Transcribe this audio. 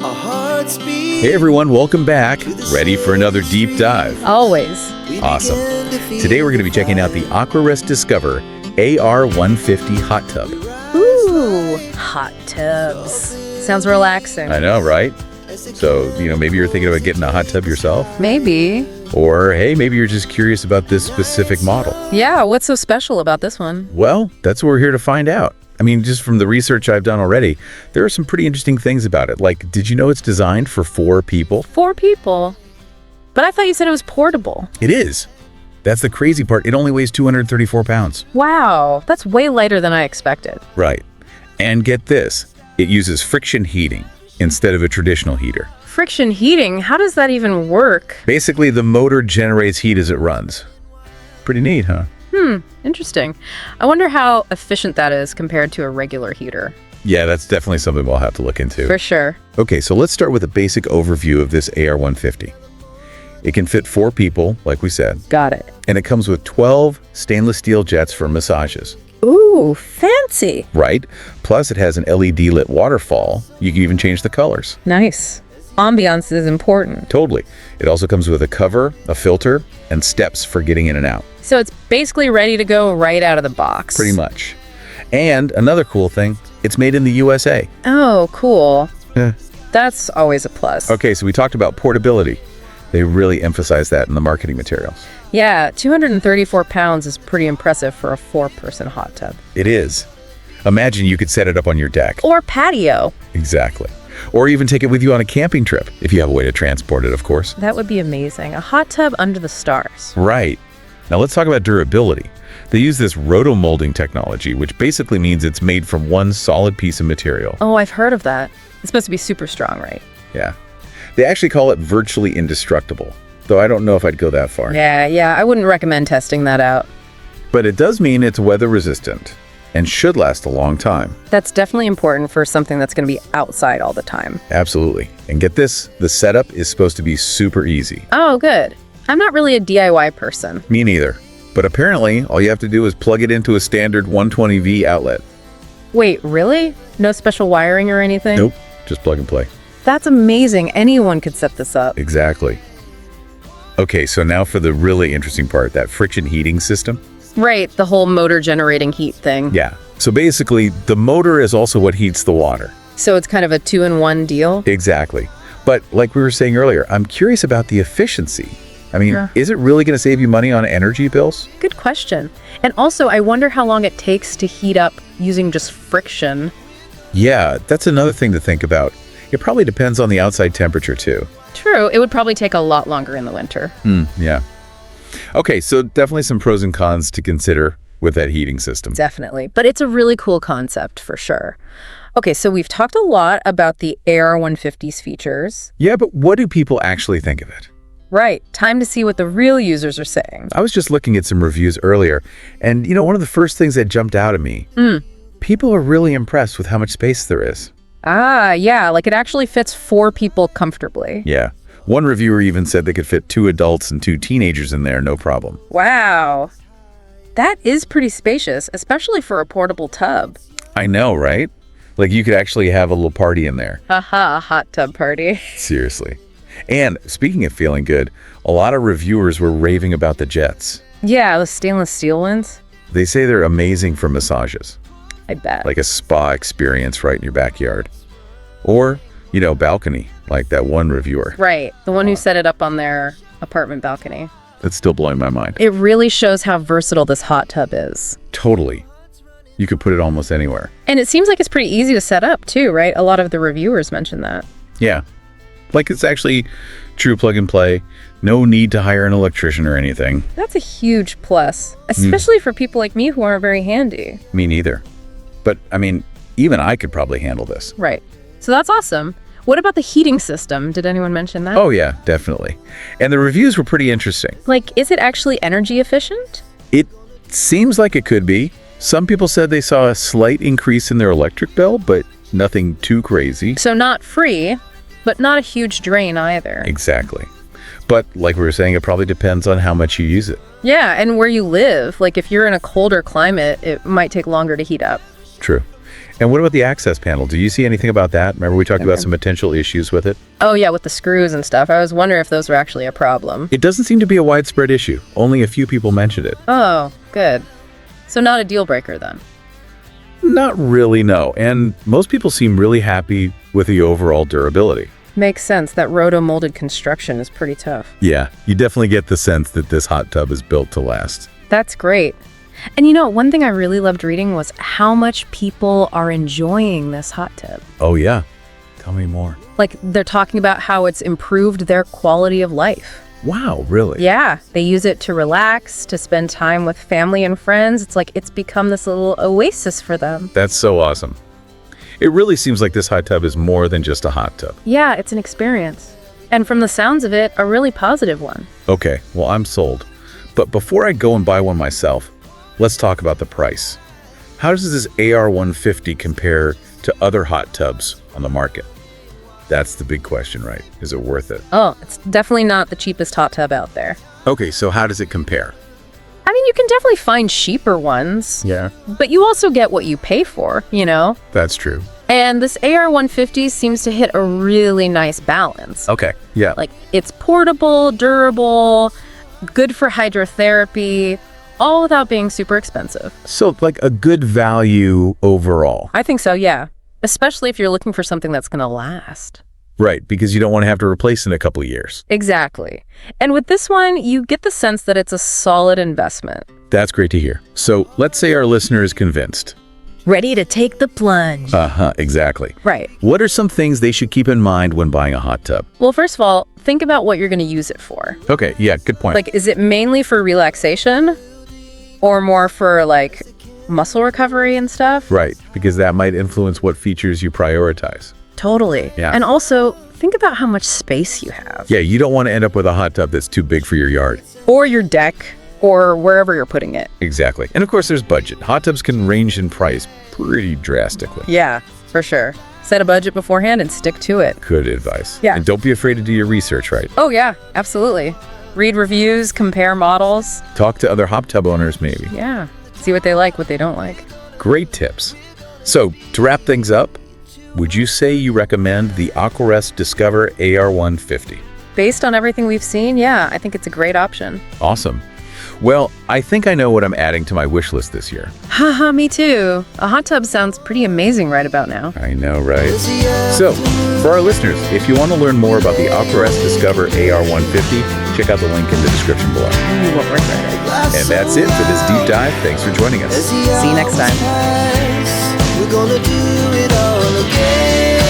Hey everyone, welcome back. Ready for another deep dive? Always. Awesome. Today we're going to be checking out the AquaRest Discover AR150 Hot Tub. Ooh, hot tubs. Sounds relaxing. I know, right? So, maybe you're thinking about getting a hot tub yourself? Maybe. Or, hey, maybe you're just curious about this specific model. Yeah, what's so special about this one? Well, that's what we're here to find out. Just from the research I've done already, there are some pretty interesting things about it. Like, did you know it's designed for 4 people? 4 people? But I thought you said it was portable. It is. That's the crazy part. It only weighs 234 pounds. Wow, that's way lighter than I expected. Right. And get this, it uses friction heating instead of a traditional heater. Friction heating? How does that even work? Basically, the motor generates heat as it runs. Pretty neat, huh? Interesting. I wonder how efficient that is compared to a regular heater. Yeah, that's definitely something we'll have to look into. For sure. Okay, so let's start with a basic overview of this AR150. It can fit 4 people, like we said. Got it. And it comes with 12 stainless steel jets for massages. Ooh, fancy. Right? Plus, it has an LED-lit waterfall. You can even change the colors. Nice. Ambiance is important. Totally. It also comes with a cover, a filter, and steps for getting in and out. So it's basically ready to go right out of the box. Pretty much. And another cool thing, it's made in the USA. Oh, cool. Yeah. That's always a plus. Okay, so we talked about portability. They really emphasize that in the marketing materials. Yeah, 234 pounds is pretty impressive for a 4-person hot tub. It is. Imagine you could set it up on your deck. Or patio. Exactly. Or even take it with you on a camping trip, if you have a way to transport it, of course. That would be amazing. A hot tub under the stars. Right. Now let's talk about durability. They use this rotomolding technology, which basically means it's made from one solid piece of material. Oh, I've heard of that. It's supposed to be super strong, right? Yeah. They actually call it virtually indestructible, though I don't know if I'd go that far. Yeah, I wouldn't recommend testing that out. But it does mean it's weather resistant and should last a long time. That's definitely important for something that's going to be outside all the time. Absolutely. And get this, the setup is supposed to be super easy. Oh, good. I'm not really a DIY person. Me neither. But apparently, all you have to do is plug it into a standard 120V outlet. Wait, really? No special wiring or anything? Nope, just plug and play. That's amazing. Anyone could set this up. Exactly. Okay, so now for the really interesting part, that friction heating system. Right, the whole motor generating heat thing. Yeah. So basically, the motor is also what heats the water. So it's kind of a 2-in-1 deal? Exactly. But like we were saying earlier, I'm curious about the efficiency. Is it really going to save you money on energy bills? Good question. And also, I wonder how long it takes to heat up using just friction. Yeah, that's another thing to think about. It probably depends on the outside temperature, too. True, it would probably take a lot longer in the winter. Yeah. Okay, so definitely some pros and cons to consider with that heating system. Definitely, but it's a really cool concept for sure. Okay, so we've talked a lot about the AR150's features. Yeah, but what do people actually think of it? Right, time to see what the real users are saying. I was just looking at some reviews earlier, and one of the first things that jumped out at me, people are really impressed with how much space there is. Ah, yeah, like it actually fits 4 people comfortably. Yeah. One reviewer even said they could fit 2 adults and 2 teenagers in there, no problem. Wow. That is pretty spacious, especially for a portable tub. I know, right? Like you could actually have a little party in there. Haha, hot tub party. Seriously. And speaking of feeling good, a lot of reviewers were raving about the jets. Yeah, the stainless steel ones. They say they're amazing for massages. I bet. Like a spa experience right in your backyard. Or, balcony, like that one reviewer. Right, the one who set it up on their apartment balcony. That's still blowing my mind. It really shows how versatile this hot tub is. Totally. You could put it almost anywhere. And it seems like it's pretty easy to set up too, right? A lot of the reviewers mentioned that. Yeah. Like it's actually true plug and play. No need to hire an electrician or anything. That's a huge plus, especially for people like me who aren't very handy. Me neither. But, even I could probably handle this. Right. So that's awesome. What about the heating system? Did anyone mention that? Oh, yeah, definitely. And the reviews were pretty interesting. Like, is it actually energy efficient? It seems like it could be. Some people said they saw a slight increase in their electric bill, but nothing too crazy. So not free, but not a huge drain either. Exactly. But like we were saying, it probably depends on how much you use it. Yeah, and where you live. Like if you're in a colder climate, it might take longer to heat up. True. And what about the access panel? Do you see anything about that? Remember we talked about some potential issues with it? Oh, yeah, with the screws and stuff. I was wondering if those were actually a problem. It doesn't seem to be a widespread issue. Only a few people mentioned it. Oh, good. So not a deal breaker then? Not really, no. And most people seem really happy with the overall durability. Makes sense. That roto-molded construction is pretty tough. Yeah, you definitely get the sense that this hot tub is built to last. That's great. And you know, one thing I really loved reading was how much people are enjoying this hot tub. Oh, yeah. Tell me more. Like, they're talking about how it's improved their quality of life. Wow, really? Yeah, they use it to relax, to spend time with family and friends. It's like it's become this little oasis for them. That's so awesome. It really seems like this hot tub is more than just a hot tub. Yeah, it's an experience. And from the sounds of it, a really positive one. Okay, well, I'm sold. But before I go and buy one myself, let's talk about the price. How does this AR150 compare to other hot tubs on the market? That's the big question, right? Is it worth it? Oh, it's definitely not the cheapest hot tub out there. Okay, so how does it compare? I mean, you can definitely find cheaper ones. Yeah. But you also get what you pay for, you know? That's true. And this AR150 seems to hit a really nice balance. Okay, yeah. Like, it's portable, durable, good for hydrotherapy, all without being super expensive. So, like a good value overall. I think so, yeah. Especially if you're looking for something that's going to last. Right, because you don't want to have to replace in a couple of years. Exactly. And with this one, you get the sense that it's a solid investment. That's great to hear. So, let's say our listener is convinced. Ready to take the plunge. Exactly. Right. What are some things they should keep in mind when buying a hot tub? Well, first of all, think about what you're going to use it for. Okay, yeah, good point. Like, is it mainly for relaxation? Or more for, like, muscle recovery and stuff? Right, because that might influence what features you prioritize. Totally. Yeah. And also, think about how much space you have. Yeah, you don't want to end up with a hot tub that's too big for your yard. Or your deck, or wherever you're putting it. Exactly. And of course, there's budget. Hot tubs can range in price pretty drastically. Yeah, for sure. Set a budget beforehand and stick to it. Good advice. Yeah. And don't be afraid to do your research, right? Oh, yeah, absolutely. Read reviews, compare models. Talk to other hot tub owners, maybe. Yeah. See what they like, what they don't like. Great tips. So, to wrap things up, would you say you recommend the AquaRest Discover AR150? Based on everything we've seen, yeah, I think it's a great option. Awesome. Well, I think I know what I'm adding to my wish list this year. Haha, me too. A hot tub sounds pretty amazing right about now. I know, right? So, for our listeners, if you want to learn more about the AquaRest Discover AR150, check out the link in the description below. Ooh, what we're excited. And that's it for this deep dive. Thanks for joining us. See you next time. We're gonna do it all again.